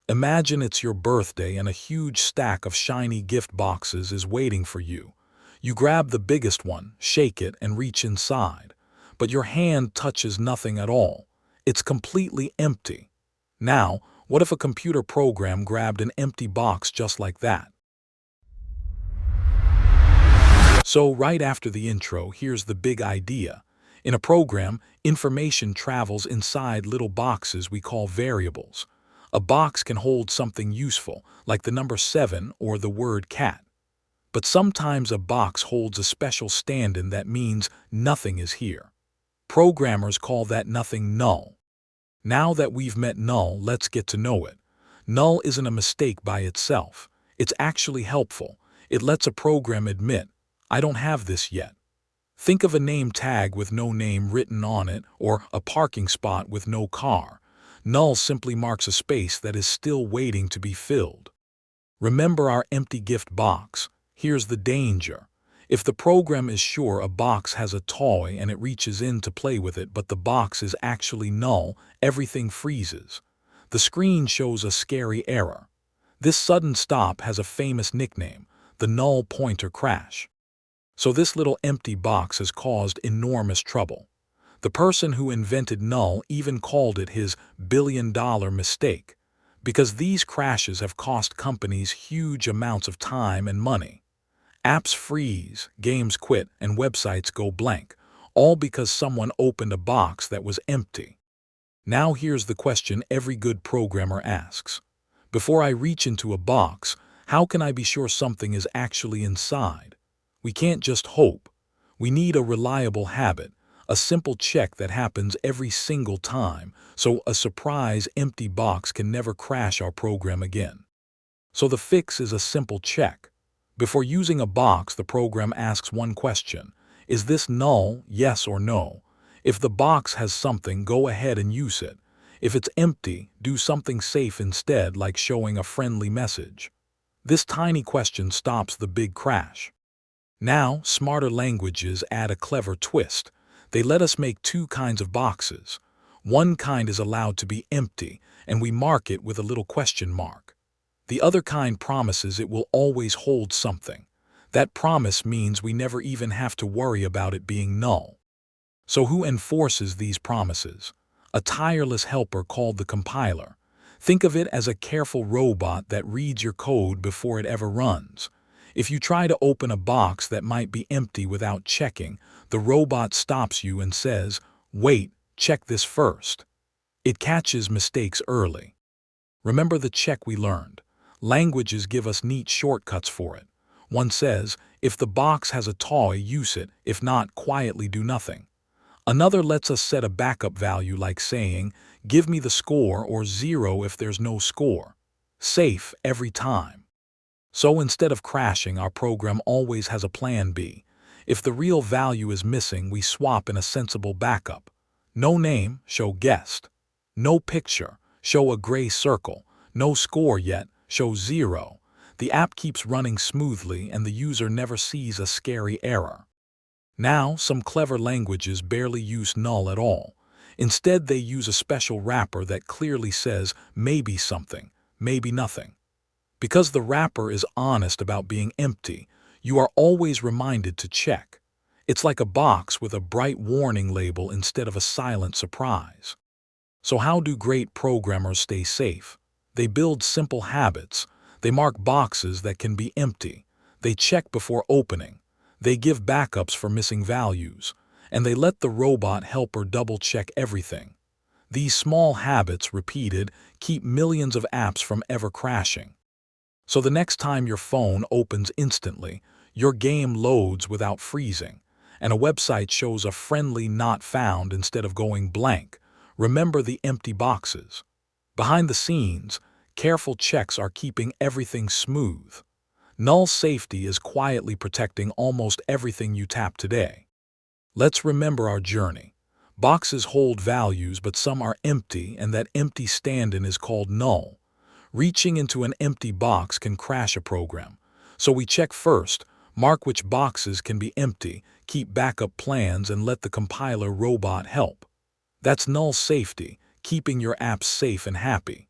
Imagine it's your birthday and a huge stack of shiny gift boxes is waiting for you. You grab the biggest one, shake it, and reach inside. But your hand touches nothing at all. It's completely empty. Now, what if a computer program grabbed an empty box just like that? So right after the intro, here's the big idea. In a program, information travels inside little boxes we call variables. A box can hold something useful, like the number 7 or the word cat. But sometimes a box holds a special stand-in that means nothing is here. Programmers call that nothing null. Now that we've met null, let's get to know it. Null isn't a mistake by itself. It's actually helpful. It lets a program admit, I don't have this yet. Think of a name tag with no name written on it or a parking spot with no car. Null simply marks a space that is still waiting to be filled. Remember our empty gift box. Here's the danger. If the program is sure a box has a toy and it reaches in to play with it but the box is actually null, everything freezes. The screen shows a scary error. This sudden stop has a famous nickname, the null pointer crash. So this little empty box has caused enormous trouble. The person who invented null even called it his billion-dollar mistake, because these crashes have cost companies huge amounts of time and money. Apps freeze, games quit, and websites go blank, all because someone opened a box that was empty. Now here's the question every good programmer asks. Before I reach into a box, how can I be sure something is actually inside? We can't just hope. We need a reliable habit, a simple check that happens every single time, so a surprise empty box can never crash our program again. So the fix is a simple check. Before using a box, the program asks one question. Is this null, yes or no? If the box has something, go ahead and use it. If it's empty, do something safe instead, like showing a friendly message. This tiny question stops the big crash. Now, smarter languages add a clever twist. They let us make two kinds of boxes. One kind is allowed to be empty, and we mark it with a little question mark. The other kind promises it will always hold something. That promise means we never even have to worry about it being null. So who enforces these promises? A tireless helper called the compiler. Think of it as a careful robot that reads your code before it ever runs. If you try to open a box that might be empty without checking, the robot stops you and says, "Wait, check this first." It catches mistakes early. Remember the check we learned. Languages give us neat shortcuts for it. One says, if the box has a toy, use it. If not, quietly do nothing. Another lets us set a backup value like saying, give me the score or 0 if there's no score. Safe every time. So instead of crashing, our program always has a plan B. If the real value is missing, we swap in a sensible backup. No name, show guessed. No picture, show a gray circle. No score yet, show 0. The app keeps running smoothly and the user never sees a scary error. Now, some clever languages barely use null at all. Instead, they use a special wrapper that clearly says maybe something, maybe nothing. Because the wrapper is honest about being empty, you are always reminded to check. It's like a box with a bright warning label instead of a silent surprise. So how do great programmers stay safe? They build simple habits. They mark boxes that can be empty. They check before opening. They give backups for missing values. And they let the robot helper double-check everything. These small habits, repeated, keep millions of apps from ever crashing. So the next time your phone opens instantly, your game loads without freezing, and a website shows a friendly not found instead of going blank, remember the empty boxes. Behind the scenes, careful checks are keeping everything smooth. Null safety is quietly protecting almost everything you tap today. Let's remember our journey. Boxes hold values, but some are empty, and that empty stand-in is called null. Reaching into an empty box can crash a program. So we check first, mark which boxes can be empty, keep backup plans, and let the compiler robot help. That's null safety, keeping your apps safe and happy.